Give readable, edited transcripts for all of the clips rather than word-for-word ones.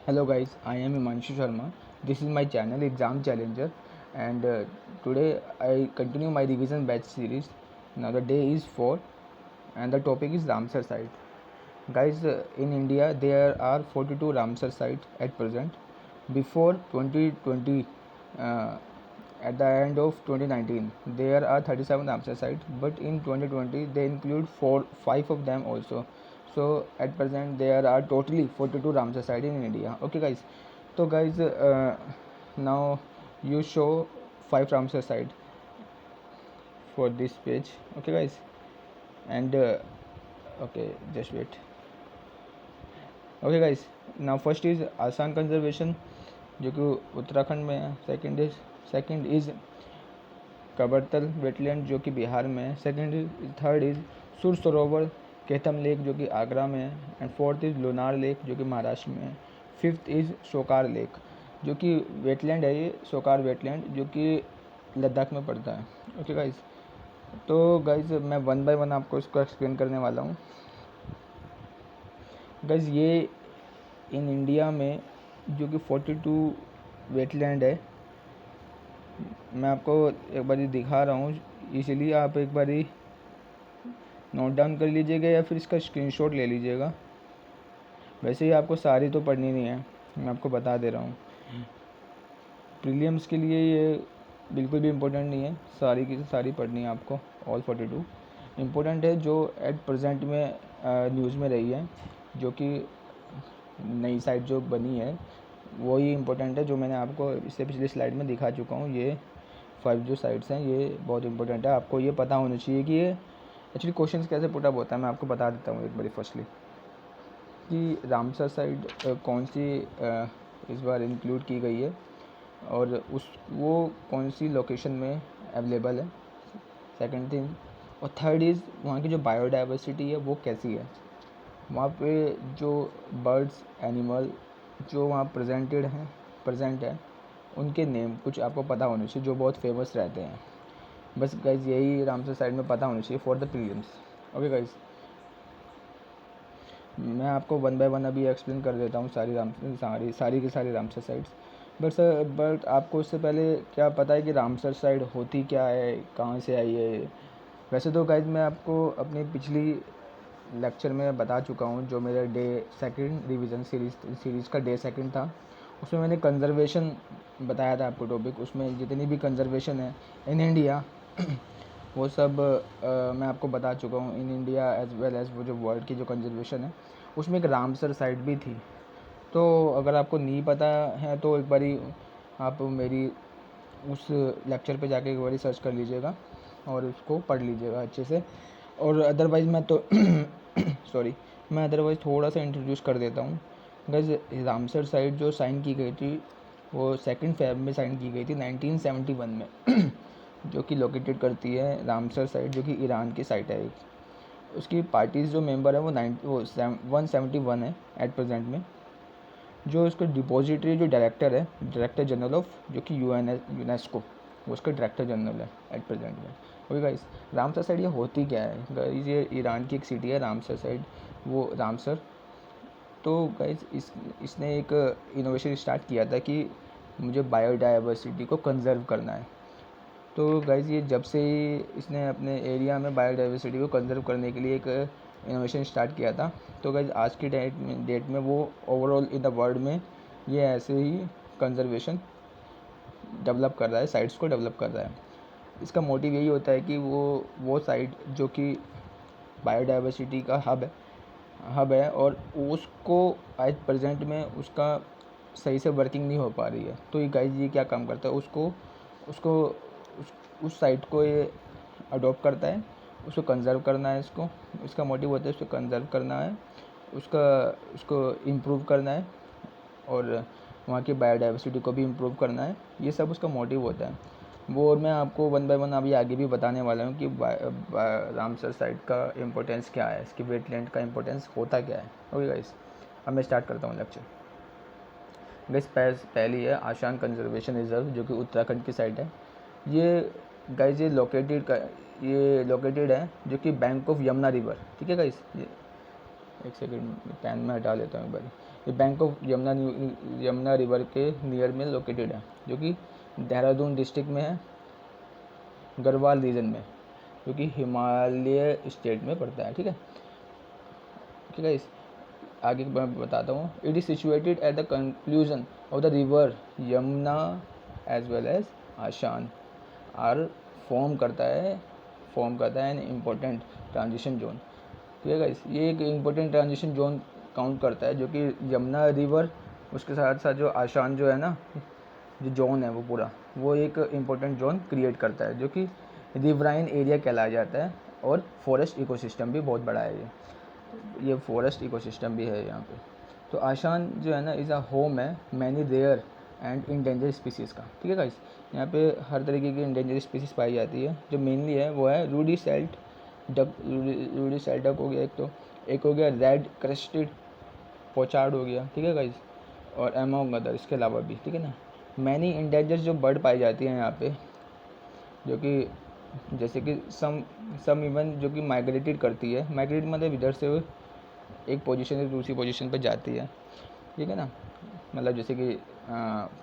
Hello guys, I am Himanshu Sharma. This is my channel Exam Challenger, and today I continue my revision batch series. Now the day is 4 and the topic is Ramsar site. Guys, in India there are 42 Ramsar sites at present. Before 2020, uh, at the end of 2019, there are 37 Ramsar sites, but in 2020 they include 5 of them also. So at present there are totally 42 Ramsar sites in India. Okay guys, so guys, now you show 5 Ramsar sites for this page. Okay guys, and okay, just wait. Okay guys, now first is आसान conservation जो कि उत्तराखंड में है। Second is कबरतल wetland जो कि बिहार में है। Third is सुर सरोवर केथम लेक जो कि आगरा में है। And fourth is Lonar lake जो कि महाराष्ट्र में है। फिफ्थ इज़ सोकार लेक जो कि वेटलैंड है, ये सोकार वेटलैंड जो कि लद्दाख में पड़ता है। ओके गाइस, तो गाइस मैं वन बाय वन आपको इसको एक्सप्लेन करने वाला हूँ। गाइस ये इन इंडिया में जो कि 42 वेटलैंड है, मैं आपको एक बार दिखा रहा हूँ, इसलिए आप एक बार नोट डाउन कर लीजिएगा या फिर इसका स्क्रीनशॉट ले लीजिएगा। वैसे ही आपको सारी तो पढ़नी नहीं है, मैं आपको बता दे रहा हूँ। प्रीलिम्स के लिए ये बिल्कुल भी इम्पोर्टेंट नहीं है, सारी की सारी पढ़नी है आपको। ऑल 42 इम्पोर्टेंट है जो एट प्रेजेंट में न्यूज़ में रही है, जो कि नई साइट जो बनी है वही इम्पोर्टेंट है, जो मैंने आपको इससे पिछली स्लाइड में दिखा चुका हूँ। ये 5 जो साइट्स हैं ये बहुत इंपॉर्टेंट है, आपको ये पता होना चाहिए कि ये एक्चुअली क्वेश्चन कैसे पुटअप होता है। मैं आपको बता देता हूँ एक बार फर्स्टली कि रामसर साइट कौन सी इस बार इंक्लूड की गई है और वो कौन सी लोकेशन में अवेलेबल है। सेकंड थिंग, और थर्ड इज़ वहाँ की जो बायोडाइवर्सिटी है वो कैसी है, वहाँ पे जो बर्ड्स एनिमल जो वहाँ प्रेजेंट है उनके नेम कुछ आपको पता होने चाहिए जो बहुत फेमस रहते हैं। बस गाइज यही रामसर साइड में पता होना चाहिए for the prelims. Okay guys, मैं आपको वन बाय वन अभी एक्सप्लेन कर देता हूँ सारी की सारी रामसर साइड्स। बट आपको उससे पहले क्या पता है कि रामसर साइड होती क्या है, कहाँ से आई है। वैसे तो गाइज मैं आपको अपनी पिछली लेक्चर में बता चुका हूँ, जो मेरा डे सेकंड रिवीजन सीरीज़ का डे सेकंड था, उसमें मैंने कंजर्वेशन बताया था आपको टॉपिक। उसमें जितनी भी कंजर्वेशन है इन इंडिया वो सब मैं आपको बता चुका हूँ। In India as well as वो जो वर्ल्ड की जो कंजर्वेशन है उसमें एक रामसर साइट भी थी। तो अगर आपको नहीं पता है तो एक बारी आप मेरी उस लेक्चर पे जाके एक बारी सर्च कर लीजिएगा और उसको पढ़ लीजिएगा अच्छे से। और अदरवाइज़ मैं तो सॉरी, मैं अदरवाइज़ थोड़ा सा इंट्रोड्यूस कर देता हूँ। गाइस रामसर साइट जो साइन की गई थी वो 2 फेब में साइन की गई थी 1971 में जो कि लोकेटेड करती है रामसर साइट जो कि ईरान की साइट है एक। उसकी पार्टीज़ जो मेंबर है वो 171 है एट प्रेजेंट में। जो इसका डिपॉजिटरी जो डायरेक्टर है, डायरेक्टर जनरल ऑफ जो कि यूनेस्को, वो उसका डायरेक्टर जनरल है एट प्रेजेंट में। ओके गाइस, रामसर साइड ये होती क्या है गाइस, ये ईरान की एक सिटी है रामसर साइड, वो रामसर। तो गाइस इसने एक इनोवेशन स्टार्ट किया था कि मुझे बायोडाइवर्सिटी को कंजर्व करना है। तो गाइस ये जब से ही इसने अपने एरिया में बायोडाइवर्सिटी को कंजर्व करने के लिए एक इनोवेशन स्टार्ट किया था। तो गाइस आज की डेट में वो ओवरऑल इन द वर्ल्ड में ये ऐसे ही कंजर्वेशन डेवलप कर रहा है, साइट्स को डेवलप कर रहा है। इसका मोटिव यही होता है कि वो साइट जो कि बायोडाइवर्सिटी का हब है और उसको आज प्रेजेंट में उसका सही से वर्किंग नहीं हो पा रही है। तो ये गाइस ये क्या काम करता है, उसको उसको उस साइट को ये अडॉप्ट करता है, उसको कंजर्व करना है। इसका मोटिव होता है उसको कंजर्व करना है, उसको इम्प्रूव करना है और वहाँ की बायोडाइवर्सिटी को भी इम्प्रूव करना है। ये सब उसका मोटिव होता है वो, और मैं आपको वन बाय वन अभी आगे भी बताने वाला हूँ कि रामसर साइट का इम्पोर्टेंस क्या है, इसकी वेटलैंड का इम्पोर्टेंस होता क्या है। ओके गाइस, अब मैं स्टार्ट करता हूँ लेक्चर। गाइस पहली है आशान कंजर्वेशन रिजर्व जो कि उत्तराखंड की साइट है। ये गाइस ये लोकेटेड है जो कि बैंक ऑफ यमुना रिवर। ठीक है गाइस, ये एक सेकेंड पेन में हटा लेता हूँ एक बार। ये बैंक ऑफ यमुना रिवर के नियर में लोकेटेड है, जो कि देहरादून डिस्ट्रिक्ट में है, गढ़वाल रीजन में, जो कि हिमालय स्टेट में पड़ता है। ठीक है, ठीक है। इस आगे मैं बताता हूँ। It is situated at the conclusion of the river Yamuna as well as आशान आर फॉर्म करता है एन इम्पोर्टेंट ट्रांजिशन जोन। ठीक है गाइस, ये एक इम्पोर्टेंट ट्रांजिशन जोन काउंट करता है, जो कि यमुना रिवर उसके साथ साथ जो आशान जो है ना, जो जोन है वो पूरा, वो एक इम्पोर्टेंट जोन क्रिएट करता है, जो कि रिवराइन एरिया कहलाया जाता है। और फॉरेस्ट इकोसिस्टम भी बहुत बड़ा है ये फॉरेस्ट इकोसिस्टम भी है यहाँ पे। तो आशान जो है ना इज़ अ होम है many rare and endangered species का। ठीक है गाइस, यहाँ पे हर तरीके की इंडेंजर स्पीसीज़ पाई जाती है। जो मेनली है वो है रूडी सेल्ट डक हो गया एक हो गया रेड क्रेस्टेड पोचार्ड हो गया। ठीक है गाइस, और एमोंग अदर, इसके अलावा भी। ठीक है ना, मैनी इंडेंजर जो बर्ड पाई जाती हैं यहाँ पे, जो कि जैसे कि सम इवन जो कि माइग्रेटेड करती है। माइग्रेट मतलब इधर से एक पोजीशन से दूसरी पोजीशन पर जाती है। ठीक है ना, मतलब जैसे कि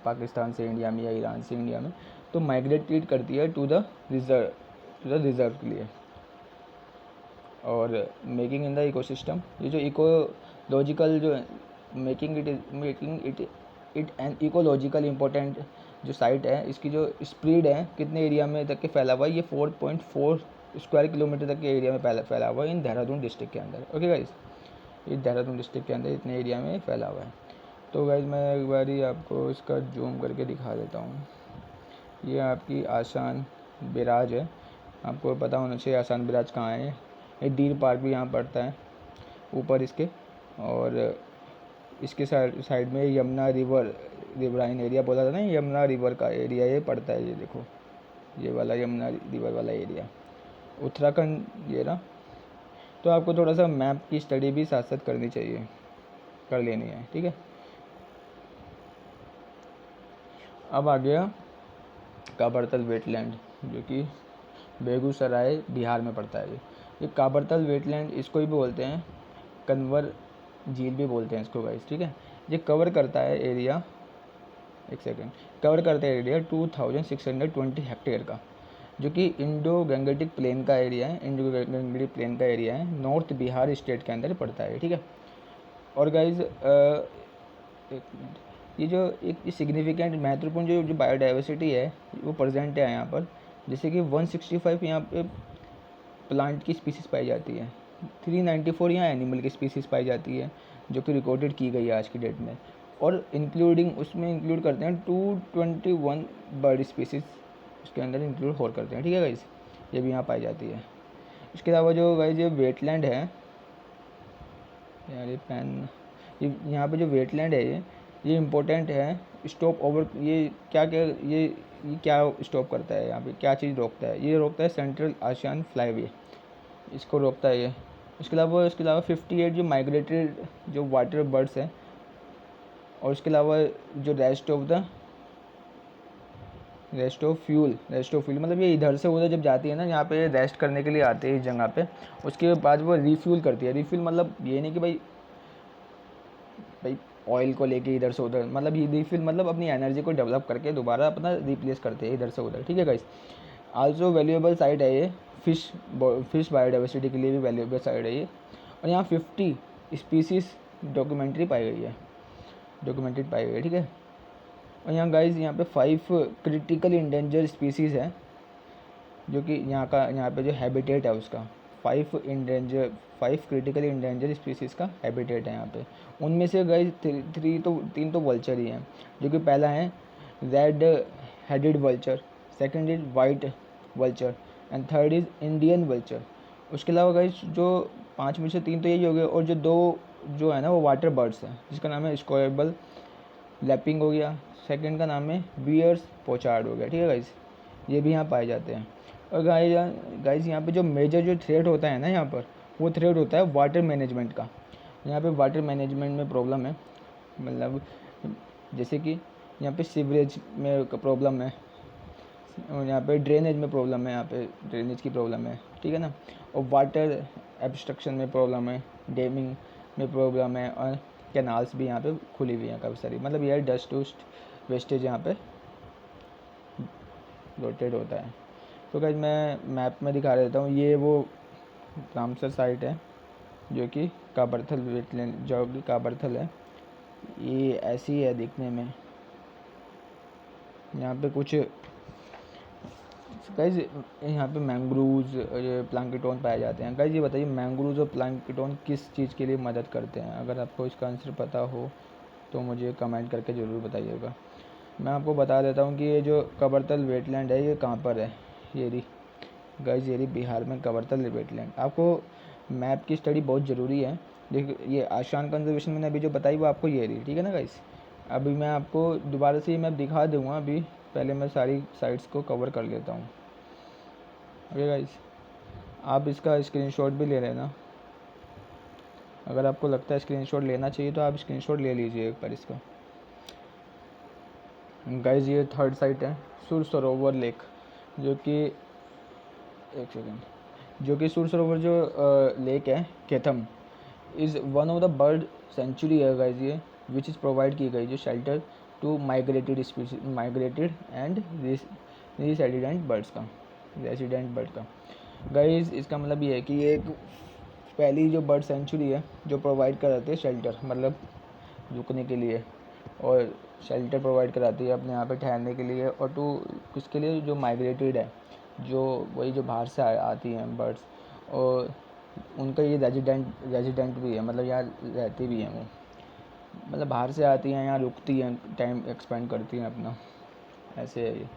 पाकिस्तान से इंडिया में या ईरान से इंडिया में, तो माइग्रेटेड करती है टू द रिजर्व के लिए। और मेकिंग इन द इकोसिस्टम, ये जो इकोलॉजिकल जो making it an ecological important जो साइट है, इसकी जो स्प्रेड है कितने एरिया में तक के फैला हुआ है, ये 4.4 स्क्वायर किलोमीटर तक के एरिया में फैला हुआ है इन देहरादून डिस्ट्रिक्ट के अंदर। ओके गाइस, ये देहरादून डिस्ट्रिक्ट के अंदर इतने एरिया में फैला हुआ है। तो गाइस मैं एक बार ही आपको इसका जूम करके दिखा देता हूँ। ये आपकी आशान बिराज है, आपको पता होना चाहिए आशान बिराज कहाँ है। ये डीर पार्क भी यहाँ पड़ता है ऊपर इसके, और इसके साइड में यमुना रिवराइन एरिया बोला था ना, यमुना रिवर का एरिया ये पड़ता है। ये देखो, ये वाला यमुना रिवर वाला एरिया उत्तराखंड ये ना। तो आपको थोड़ा सा मैप की स्टडी भी साथ साथ करनी चाहिए, कर लेनी है। ठीक है, अब आ गया काबरतल वेटलैंड, जो कि बेगूसराय बिहार में पड़ता है। ये काबरतल वेटलैंड इसको भी बोलते हैं, कन्वर झील भी बोलते हैं इसको गाइस। ठीक है, ये कवर करता है एरिया, एक सेकेंड, कवर करता है एरिया 2620 हेक्टेयर का, जो कि इंडो गंगेटिक प्लेन का एरिया है। इंडो गंगेटिक प्लेन का एरिया है, नॉर्थ बिहार स्टेट के अंदर पड़ता है। ठीक है, और गाइज ये जो एक सिग्निफिकेंट महत्वपूर्ण जो बायोडाइवर्सिटी है वो प्रेजेंट है यहाँ पर। जैसे कि 165 यहाँ पे प्लांट की स्पीसीज़ पाई जाती है, 394 यहाँ एनिमल की स्पीसीज़ पाई जाती है, जो कि रिकॉर्डेड की गई है आज की डेट में। और इंक्लूडिंग उसमें इंक्लूड करते हैं 221 बर्ड स्पीसीज़ उसके अंदर इंक्लूड और करते हैं। ठीक है गाइज, ये भी यहाँ पाई जाती है। इसके अलावा जो गाइज ये वेटलैंड है यार, ये पेन, ये यहाँ पे जो वेटलैंड है ये इम्पोर्टेंट है। स्टॉप ओवर, ये क्या स्टॉप करता है यहाँ पे, क्या चीज़ रोकता है, ये रोकता है सेंट्रल आशियान फ्लाईवे, इसको रोकता है ये। इसके अलावा 58 जो माइग्रेटेड जो वाटर बर्ड्स हैं, और इसके अलावा जो रेस्ट ऑफ फ्यूल मतलब ये इधर से उधर जब जाती है ना, यहाँ पे रेस्ट करने के लिए आती है इस जगह पे, उसके बाद वो रिफ्यूल करती है। रिफ्यूल मतलब ये नहीं कि भाई ऑयल को लेके इधर से उधर, मतलब ये रिफिल मतलब अपनी एनर्जी को डेवलप करके दोबारा अपना रिप्लेस करते हैं इधर से उधर। ठीक है गाइस, आल्सो वैल्यूएबल साइट है ये, फिश बायोडाइवर्सिटी के लिए भी वैल्यूएबल साइट है ये। और यहाँ 50 स्पीसीज़ डॉक्यूमेंटेड पाई गई है। ठीक है, और यहाँ गाइस यहाँ पे 5 क्रिटिकल इंडेंजर स्पीसीज़ है, जो कि यहाँ पे जो हैबिटेट है उसका 5 क्रिटिकली इंडेंजर स्पीसीज़ का हैबिटेट है यहाँ पे। उनमें से गाइस तीन तो वल्चर ही हैं, जो कि पहला है red headed vulture, second is white vulture, and third is Indian vulture. उसके अलावा गाइस जो 5 में से 3 तो यही हो गए, और जो 2 जो है ना वो वाटर बर्ड्स हैं, जिसका नाम है स्क्वायरबल लैपिंग हो गया, सेकंड का नाम है बियर्स पोचार्ड हो गया। ठीक है गाइस, ये भी यहाँ पाए जाते हैं। और गाइस यहाँ पे जो मेजर जो थ्रेट होता है ना यहाँ पर, वो थ्रेट होता है वाटर मैनेजमेंट का। यहाँ पे वाटर मैनेजमेंट में प्रॉब्लम है, मतलब जैसे कि यहाँ पे सीवरेज में प्रॉब्लम है, और यहाँ पे ड्रेनेज में प्रॉब्लम है, यहाँ पे ड्रेनेज की प्रॉब्लम है। ठीक है ना, और वाटर एब्स्ट्रक्शन में प्रॉब्लम है, डैमिंग में प्रॉब्लम है, और कैनाल्स भी यहाँ पे खुली हुई हैं काफ़ी सारी, मतलब ये डस्ट वस्ट वेस्टेज यहाँ पे रोटेट होता है। तो गाइस मैं मैप में दिखा देता हूँ, ये वो रामसर साइट है जो कि काबरथल वेटलैंड, जो कि काबरथल है, ये ऐसी है दिखने में। यहाँ पे कुछ गाइस, यहाँ पे मैंग्रोव्स प्लांक्टन पाए जाते हैं। गाइस ये बताइए मैंग्रोव्स और प्लांक्टन किस चीज़ के लिए मदद करते हैं? अगर आपको इसका आंसर पता हो तो मुझे कमेंट करके ज़रूर बताइएगा। मैं आपको बता देता हूँ कि ये जो कबरतल वेटलैंड है ये कहाँ पर है। ये रही गाइस, ये रही बिहार में कबरतल वेटलैंड। आपको मैप की स्टडी बहुत ज़रूरी है। देखिए ये आशान कंजर्वेशन मैंने अभी जो बताई वो आपको ये रही, ठीक है ना गाइस। अभी मैं आपको दोबारा से ये मैप दिखा दूँगा, अभी पहले मैं सारी साइट्स को कवर कर लेता हूँ। ओके गाइस, आप इसका स्क्रीनशॉट भी ले लेना। अगर आपको लगता है स्क्रीनशॉट लेना चाहिए तो आप स्क्रीनशॉट ले लीजिए एक बार इसका। गाइस ये थर्ड साइट है सुर सरोवर लेक, जो कि एक सेकेंड, जो कि सुर सरोवर जो लेक है Keetham is one of the bird sanctuary है गाइस ये, विच इज़ प्रोवाइड की गई जो shelter to migrated species, migrated and resident bird का। गाइस इसका मतलब ये है कि ये एक पहली जो बर्ड सेंचुरी है जो प्रोवाइड कराती है शेल्टर, मतलब रुकने के लिए, और शेल्टर प्रोवाइड कराती है अपने यहाँ पे ठहरने के लिए, और टू किसके लिए, जो माइग्रेटेड है, जो वही जो बाहर से आती हैं बर्ड्स, और उनका ये रेजिडेंट भी है, मतलब यहाँ रहती भी हैं वो, मतलब बाहर से आती हैं यहाँ रुकती हैं, टाइम एक्सपेंड करती हैं अपना, ऐसे है ये।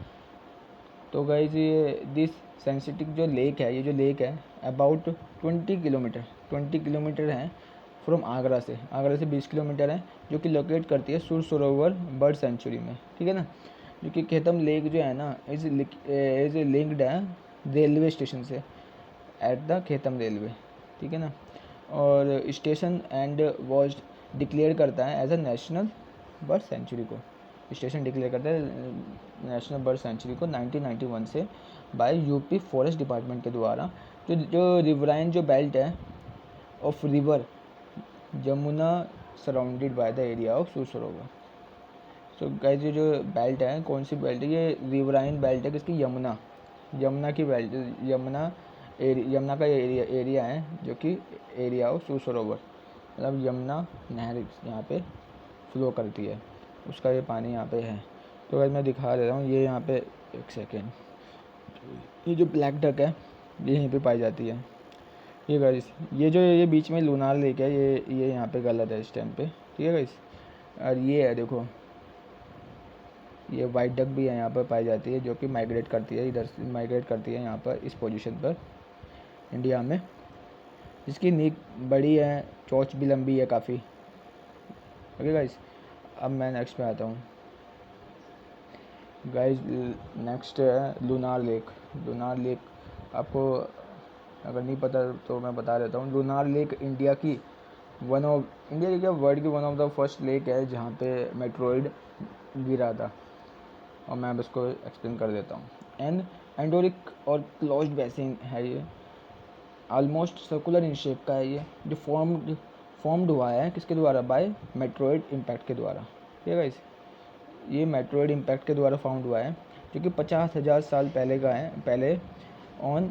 तो गाइस ये दिस सेंसिटिव जो लेक है, ये जो लेक है अबाउट 20 किलोमीटर है फ्रॉम आगरा से 20 किलोमीटर है, जो कि लोकेट करती है सुर सरोवर बर्ड सेंचुरी में, ठीक है ना। जो कि खेतम लेक जो है ना इज लिंक्ड है रेलवे स्टेशन से एट द खेतम रेलवे, ठीक है ना। और स्टेशन एंड वॉज डिक्लेयर करता है as a national bird sanctuary को, स्टेशन डिक्लेयर करता है नेशनल बर्ड सेंचुरी को 1991 से बाय यूपी फॉरेस्ट डिपार्टमेंट के द्वारा। जो रिवराइन जो बेल्ट है of river Jamuna surrounded by the area of सुर सरोवर। सो गाइस ये जो बेल्ट है, कौन सी बेल्ट है, ये रिवराइन बेल्ट है किसकी, यमुना की बेल्ट, यमुना का एरिया है, जो कि एरिया ऑफ सुर सरोवर, मतलब यमुना नहर यहाँ पे फ्लो करती है, उसका ये पानी यहाँ पे है। तो गाइस मैं दिखा दे रहा हूँ, ये यहाँ पे एक सेकेंड, ये जो ब्लैक डक है ये यहीं पे पाई जाती है। ये गाइस ये जो ये बीच में लूनार लेक है, ये यहाँ पे गलत है इस टाइम पे, ठीक है गाइस। और ये है देखो, ये वाइट डक भी है यहाँ पर पाई जाती है, जो कि माइग्रेट करती है, इधर से माइग्रेट करती है यहाँ पर इस पोजीशन पर इंडिया में, जिसकी नीक बड़ी है, चोंच भी लंबी है काफ़ी। ओके गाइस, अब मैं नेक्स्ट पे आता हूँ गाइस। नेक्स्ट है लूनार लेक। आपको अगर नहीं पता तो मैं बता देता हूँ। लूनार लेक इंडिया की वर्ल्ड की one of the first lake है जहाँ पे मेट्रोइड गिरा था, और मैं अब इसको एक्सप्लेन कर देता हूँ। एंडोरिक और क्लोज्ड बेसिन है ये, ऑलमोस्ट सर्कुलर इन शेप का है ये, जो फॉर्म्ड हुआ है किसके द्वारा, बाय मेट्रोइड इम्पैक्ट के द्वारा, ठीक है गाइस। ये मेट्रोइड इम्पैक्ट के द्वारा फाउंड हुआ है, जो कि 50,000 साल पहले का है, पहले ऑन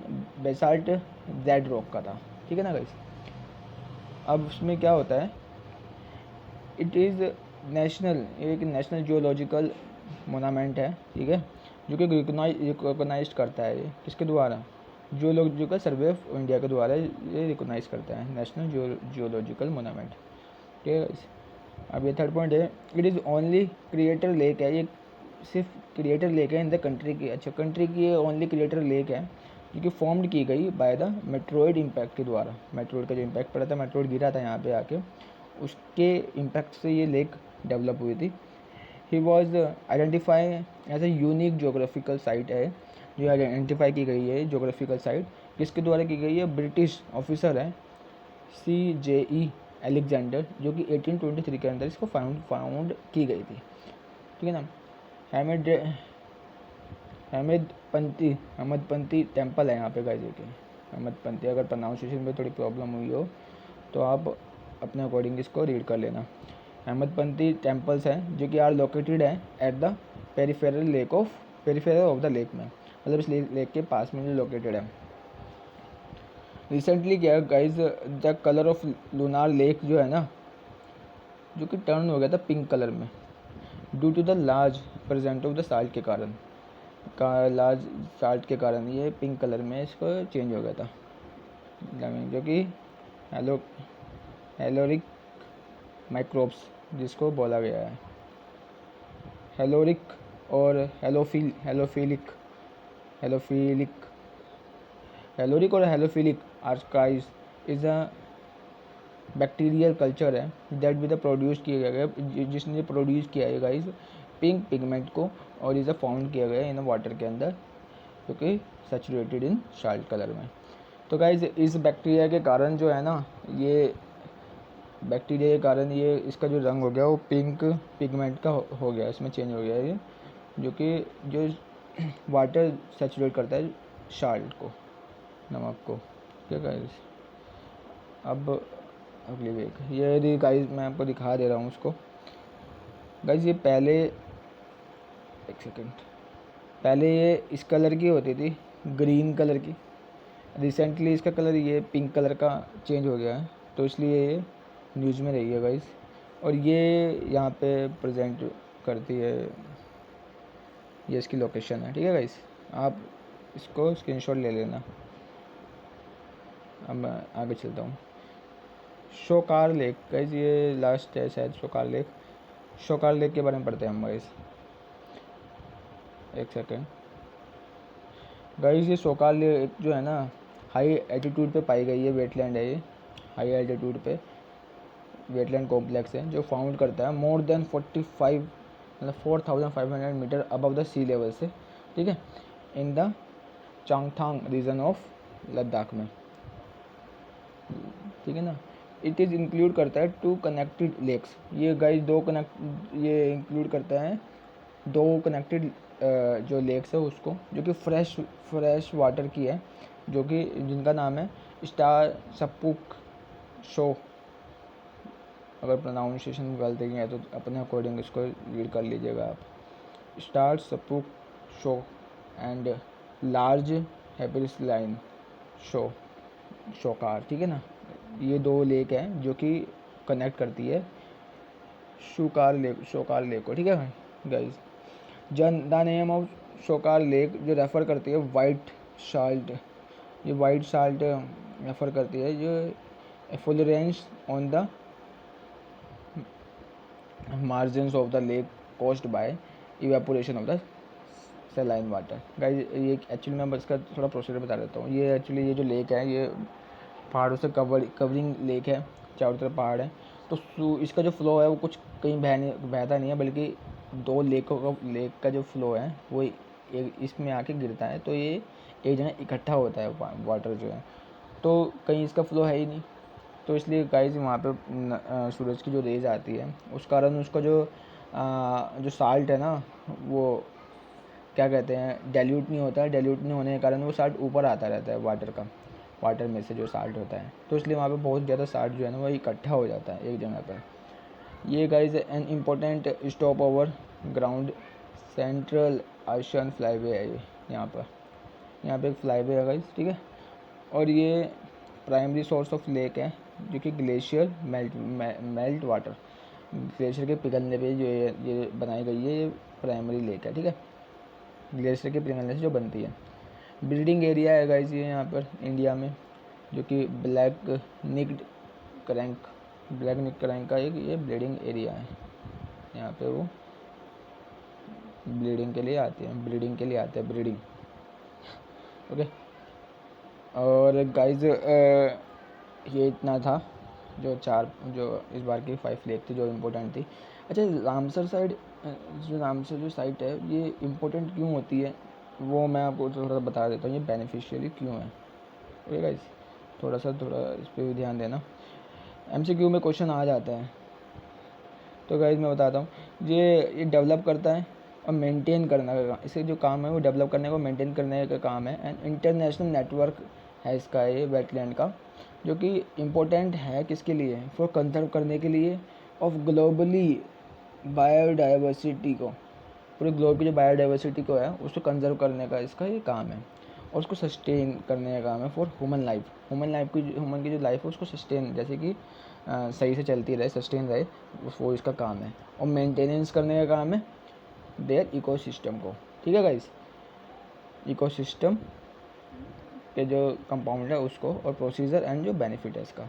बेसाल्ट जेड रॉक का था, ठीक है ना गाइस। अब उसमें क्या होता है, इट इज़ एक नेशनल जियोलॉजिकल मोनामेंट है, ठीक है, जो कि रिकोगनाइज करता है, ये किसके द्वारा, जियोलॉजिकल सर्वे ऑफ इंडिया के द्वारा ये रिकोगनाइज करता है, नेशनल जियोलॉजिकल मोनामेंट, ठीक है गाइस। अब ये थर्ड पॉइंट है, it is only creator lake है, ये सिर्फ क्रिएटर लेक है इन द कंट्री की, अच्छा कंट्री की ये ओनली क्रिएटर लेक है, जो कि फॉर्म्ड की गई बाय द मेट्रोइड इम्पैक्ट के द्वारा। मेट्रोइड का जो इम्पैक्ट पड़ा था, मेट्रोइड गिरा था यहाँ पे आके, उसके इम्पैक्ट से ये लेक डेवलप हुई थी। He was identify as a unique geographical site है, जो आइडेंटिफाई की गई है जोग्राफिकल साइट, किसके द्वारा की गई है, ब्रिटिश ऑफिसर है CJE एलेक्जेंडर, जो कि 1823 के अंदर इसको फाउंड की गई थी, ठीक है ना। अहमदपंती टेम्पल है यहाँ पे गाइस, देखिए अहमदपंती, अगर प्रोनाउंसिएशन में थोड़ी प्रॉब्लम हुई हो तो आप अपने अकॉर्डिंग इसको रीड कर लेना। अहमदपंती टेम्पल्स हैं जो कि आर लोकेटेड हैं at the peripheral of the lake में, मतलब इस लेक के पास में जो लोकेटेड है। रिसेंटली क्या guys, the colour of Lonar lake जो है ना, जो कि टर्न हो गया था पिंक कलर में due to the large present of the salt के कारण, लार्ज साल्ट के कारण ये पिंक कलर में इसको चेंज हो गया था, जो कि हेलोरिक माइक्रोब्स जिसको बोला गया है। हेलोरिक और हेलोफिलिक और halophilic archives is a bacterial culture है दैट विद प्रोड्यूस किया गया, जिसने प्रोड्यूस किया है गाइस पिंक पिगमेंट को, और इज़ फाउंड किया गया इन वाटर के अंदर, जो कि सैचुरेटेड इन साल्ट कलर में। तो गाइस इस बैक्टीरिया के कारण जो है ना, ये बैक्टीरिया के कारण ये इसका जो रंग हो गया वो पिंक पिगमेंट का हो गया, इसमें चेंज हो गया ये, जो वाटर सैचुरेट करता है साल्ट को, नमक को। क्या गाइस, अब अगली वीक ये गाइस मैं आपको दिखा दे रहा हूँ उसको। गाइस ये पहले ये इस कलर की होती थी, ग्रीन कलर की। रिसेंटली इसका कलर ये पिंक कलर का चेंज हो गया है, तो इसलिए ये न्यूज़ में रही है गाइस। और ये यहाँ पे प्रेजेंट करती है, ये इसकी लोकेशन है, ठीक है गाइस, आप इसको स्क्रीनशॉट ले लेना। अब मैं आगे चलता हूँ। शोकार लेक गाइस, ये लास्ट है शायद शोकार लेक के बारे में पढ़ते हैं हम गाइस। एक सेकेंड गाइस, ये शोकार लेक जो है ना हाई एल्टीट्यूड पे पाई गई है, वेटलैंड है ये, हाई एल्टीट्यूड पे वेटलैंड कॉम्प्लेक्स है जो फाउंड करता है मोर देन 45 मतलब 4500 metre above the sea level से, ठीक है, in the Changthang region of Ladakh में, ठीक है ना। इट इज़ इंक्लूड करता है 2 कनेक्टेड लेक्स, ये गाइस ये इंक्लूड करता है 2 कनेक्टेड जो लेक्स है उसको, जो कि फ्रेश वाटर की है, जो कि जिनका नाम है स्टार सपुक शो। अगर प्रोनाउंसिएशन गलती है तो अपने अकॉर्डिंग इसको रीड कर लीजिएगा आप। Startsapuk Tso and large hypersaline Tsokar, ठीक है ना। ये 2 लेक हैं जो कि कनेक्ट करती है शोकार लेक को, ठीक है guys. The name of Tsokar lake जो रेफ़र करती है वाइट साल्ट, ये वाइट साल्ट रेफ़र करती है जो efflorescence on the margins of the lake caused by evaporation of the saline water. Guys ये एक्चुअली मैं इसका थोड़ा प्रोसीजर बता देता हूँ। ये एक्चुअली ये जो लेक है ये पहाड़ों से कवरिंग लेक है, चारों तरफ पहाड़ है, तो इसका जो फ्लो है वो कुछ कहीं बहता नहीं है, बल्कि 2 लेक का जो फ्लो है वो इसमें आके गिरता है, तो ये एक जगह इकट्ठा होता है वाटर जो है, तो कहीं इसका फ्लो है ही नहीं, तो इसलिए गाइस वहाँ पे सूरज की जो रेज आती है उस कारण उसका जो साल्ट है ना वो क्या कहते हैं डाइल्यूट नहीं होता है, डाइल्यूट नहीं होने के कारण वो साल्ट ऊपर आता रहता है वाटर में से जो साल्ट होता है, तो इसलिए वहाँ पे बहुत ज़्यादा साल्ट जो है ना वो इकट्ठा हो जाता है एक जगह पर। ये guys an important stop over ground central Asian flyway है, ये यहाँ पे एक फ्लाईवे है गाइस, ठीक है। और ये प्राइमरी सोर्स ऑफ लेक है जो कि ग्लेशियर मेल्ट वाटर, ग्लेशियर के पिघलने पे जो ये बनाई गई है, ये प्राइमरी लेक है, ठीक है, ग्लेशियर के पिघलने से जो बनती है। ब्रीडिंग एरिया है गाइस ये यहाँ पर इंडिया में, जो कि ब्लैक निक्ड क्रैंक का एक ये ब्रीडिंग एरिया है, यहाँ पे वो ब्रीडिंग के लिए आते हैं ब्रीडिंग, ओके। और गाइस ये इतना था जो इस बार की 5 लेक थी जो इम्पोर्टेंट थी। अच्छा, रामसर जो साइट है ये इम्पोर्टेंट क्यों होती है वो मैं आपको थोड़ा बता देता हूँ, ये बेनिफिशियली क्यों है, ओके गाइस, थोड़ा इस पर भी ध्यान देना, MCQ में क्वेश्चन आ जाता है। तो गाइस मैं बताता हूँ, ये डेवलप करता है और मेंटेन करना का, इससे जो काम है वो डेवलप करने को मेंटेन करने का काम है, एंड इंटरनेशनल नेटवर्क है इसका, ये वेटलैंड का, जो कि इम्पोर्टेंट है किसके लिए, फॉर कंजर्व करने के लिए ऑफ ग्लोबली बायोडाइवर्सिटी को, पूरे ग्लोब की जो बायोडाइवर्सिटी को है उसको कंजर्व करने का इसका ये काम है, और उसको सस्टेन करने का काम है फॉर ह्यूमन लाइफ, ह्यूमन की जो लाइफ है उसको सस्टेन, जैसे कि सही से चलती रहे, सस्टेन रहे, वो इसका काम है। और मेंटेनेंस करने का काम है देयर इकोसिस्टम को। ठीक है गाइस, इकोसिस्टम के जो कंपाउंड है उसको, और प्रोसीजर एंड जो बेनिफिट है इसका,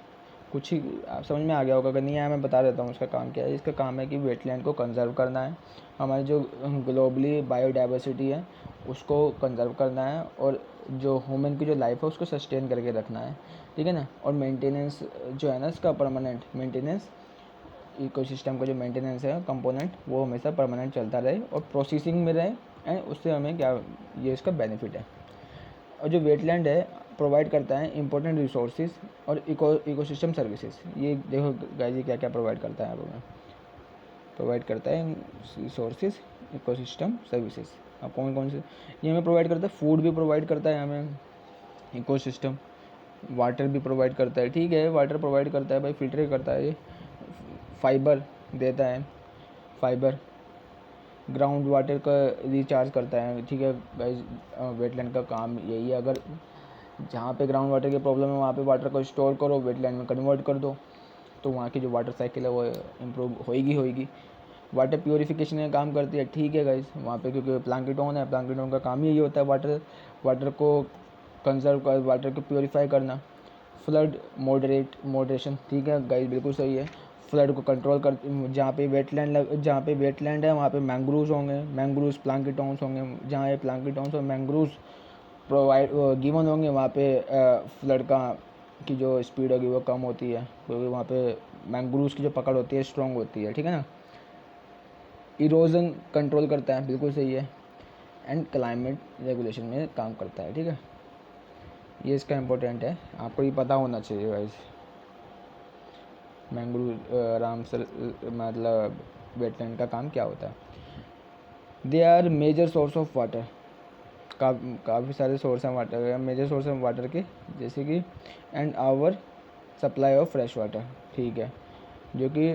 कुछ ही आप समझ में आ गया होगा, अगर नहीं आया मैं बता देता हूँ इसका काम क्या है। इसका काम है कि वेटलैंड को कंजर्व करना है, हमारी जो ग्लोबली बायोडाइवर्सिटी है उसको कंजर्व करना है, और जो ह्यूमन की जो लाइफ है उसको सस्टेन करके रखना है। ठीक है ना। और मेंटेनेंस जो है ना इसका परमानेंट मेंटेनेंस, इकोसिस्टम का जो मेंटेनेंस है कंपोनेंट वो हमेशा परमानेंट चलता रहे और प्रोसेसिंग में रहे, एंड उससे हमें क्या, ये इसका बेनिफिट है। और जो वेटलैंड है प्रोवाइड करता है इंपॉर्टेंट रिसोर्सेज और इकोसिस्टम सर्विसेज। ये देखो गाइस ये क्या क्या प्रोवाइड करता है, हमें प्रोवाइड करता है रिसोर्सेज, इकोसिस्टम सर्विसेज। अब कौन कौन से ये हमें प्रोवाइड करता है, फूड भी प्रोवाइड करता है हमें इकोसिस्टम, वाटर भी प्रोवाइड करता है। ठीक है, वाटर प्रोवाइड करता है भाई, फिल्टर करता है, ये फाइबर देता है, फाइबर ग्राउंड वाटर का रिचार्ज करता है। ठीक है गाइस, वेटलैंड का काम यही है, अगर जहाँ पे ग्राउंड वाटर की प्रॉब्लम है वहाँ पे वाटर को स्टोर करो, वेटलैंड में कन्वर्ट कर दो, तो वहाँ की जो वाटर साइकिल है वो इम्प्रूव होएगी। वाटर प्योरीफिकेशन का काम करती है। ठीक है गाइस, वहाँ पे क्योंकि प्लांकेटोन है, प्लांकेटोन का काम यही होता है वाटर को कंजर्व कर, वाटर को प्योरीफाई करना। फ्लड मॉडरेशन, ठीक है गाइस बिल्कुल सही है, फ्लड को कंट्रोल कर, जहाँ पे वेटलैंड है वहाँ पे मैंग्रोव्स होंगे, मैंग्रोव्स प्लांकेटोन्स होंगे, जहाँ ये प्लांकेटोन्स और मैंग्रोव्स प्रोवाइड गिवन होंगे वहाँ पे फ्लड की जो स्पीड होगी वो कम होती है, क्योंकि वहाँ पे मैंग्रोव्स की जो पकड़ होती है स्ट्रॉन्ग होती है। ठीक है ना। इरोजन कंट्रोल करता है, बिल्कुल सही है, एंड क्लाइमेट रेगुलेशन में काम करता है। ठीक है, ये इसका इम्पोर्टेंट है, आपको ये पता होना चाहिए गाइस। मैंग्रोव रामसर मतलब वेटलैंड का काम क्या होता है। They are major source of water, काफ़ी सारे सोर्स हैं वाटर, मेजर सोर्स हैं वाटर के, जैसे कि and our supply of fresh water. ठीक है, जो कि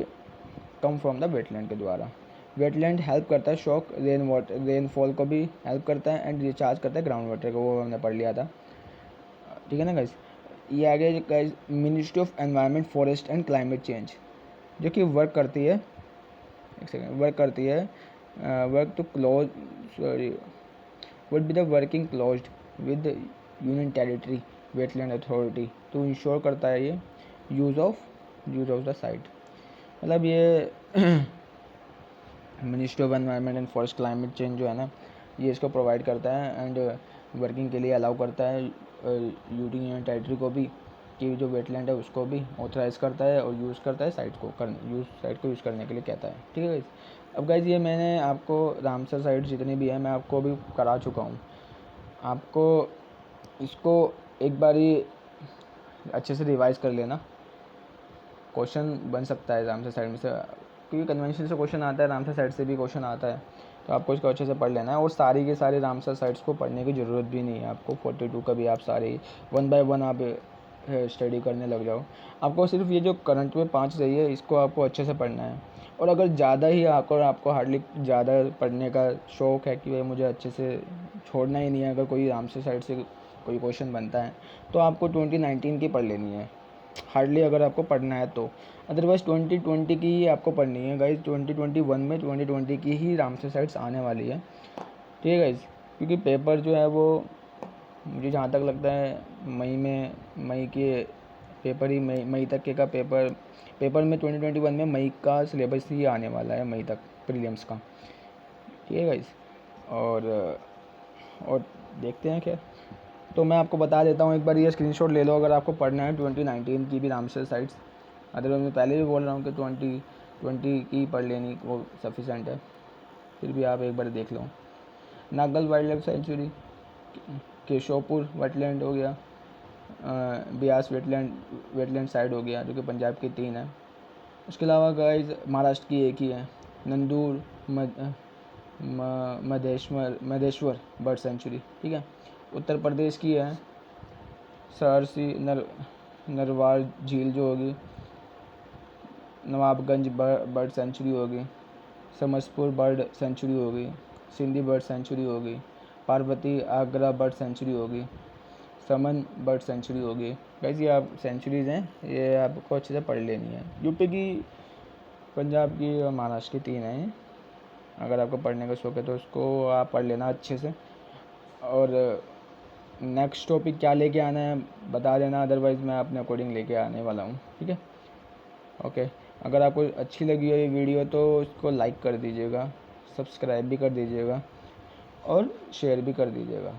कम फ्रॉम द वेटलैंड के द्वारा। वेटलैंड हेल्प करता है शॉक रेनफॉल को भी हेल्प करता है, एंड रिचार्ज करता है ग्राउंड वाटर को, वो हमने पढ़ लिया था। ठीक है ना गाइस। ये आगे guys ministry of environment forest and climate change, जो कि वर्क करती है, एक second, work to close, sorry, would be the working closed with the union territory wetland authority to ensure करता है ये यूज़ ऑफ द साइट। मतलब ये ministry of environment and forest climate change जो है ना, ये इसको प्रोवाइड करता है एंड वर्किंग के लिए अलाउ करता है यूनियन टेरिटरी को भी, कि जो वेटलैंड है उसको भी ऑथराइज़ करता है और यूज़ करता है साइट को यूज़ करने के लिए कहता है। ठीक है गाइस। अब गाइस ये मैंने आपको रामसर साइट जितनी भी है मैं आपको अभी करा चुका हूँ, आपको इसको एक बारी अच्छे से रिवाइज़ कर लेना, क्वेश्चन बन सकता है रामसर साइड में से, क्योंकि कन्वेंशन से क्वेश्चन आता है, रामसर साइड से भी क्वेश्चन आता है, तो आपको इसको अच्छे से पढ़ लेना है। और सारी के सारे रामसर साइट्स को पढ़ने की ज़रूरत भी नहीं है आपको, 42 का भी आप सारे 1 बाय 1 आप स्टडी करने लग जाओ। आपको सिर्फ ये जो करंट में 5 रही है इसको आपको अच्छे से पढ़ना है। और अगर ज़्यादा ही आपको हार्डली ज़्यादा पढ़ने का शौक़ है कि भाई मुझे अच्छे से छोड़ना ही नहीं है, अगर कोई रामसर साइड से कोई क्वेश्चन बनता है तो आपको 2019 की पढ़ लेनी है हार्डली, अगर आपको पढ़ना है तो। अदरवाइज़ 2020 की ही आपको पढ़नी है गाइज, 2021 में 2020 की ही रामसर साइट्स आने वाली है। ठीक है गाइज, क्योंकि पेपर जो है वो मुझे जहाँ तक लगता है मई के पेपर ही मई तक के का पेपर में 2021 में मई का सिलेबस ही आने वाला है, मई तक प्रीलिम्स का। ठीक है गाइज, और देखते हैं क्या। तो मैं आपको बता देता हूँ, एक बार ये स्क्रीनशॉट ले लो अगर आपको पढ़ना है 2019 की भी रामसर साइट्स। अदरवाइज मैं पहले भी बोल रहा हूँ कि 2020 की पढ़ लेनी वो सफिशेंट है, फिर भी आप एक बार देख लो। Nangal wildlife sanctuary, Keshavpur wetland हो गया, ब्यास वेटलैंड साइड हो गया, जो कि पंजाब की 3 है। उसके अलावा गाइज महाराष्ट्र की एक ही है, नंदूर मधेश्वर बर्ड सेंचुरी। ठीक है, उत्तर प्रदेश की है सहरसी नरवार झील जो होगी, नवाबगंज बर्ड सेंचुरी होगी, समसपुर बर्ड सेंचुरी होगी, सिंधी बर्ड सेंचुरी होगी, पार्वती आगरा बर्ड सेंचुरी होगी, समन बर्ड सेंचुरी होगी। गाइस ये आप सेंचुरीज़ हैं, ये आपको अच्छे से पढ़ लेनी है। यूपी की, पंजाब की और महाराष्ट्र की 3 हैं। अगर आपको पढ़ने का शौक है तो उसको आप पढ़ लेना अच्छे से। और नेक्स्ट टॉपिक क्या लेके आना है बता देना, अदरवाइज़ मैं अपने अकॉर्डिंग लेके आने वाला हूँ, ठीक है। ओके, अगर आपको अच्छी लगी हो ये वीडियो तो उसको लाइक कर दीजिएगा, सब्सक्राइब भी कर दीजिएगा और शेयर भी कर दीजिएगा,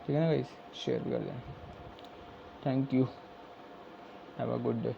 ठीक है ना गाइस, शेयर भी कर दें। Thank you, have a good day.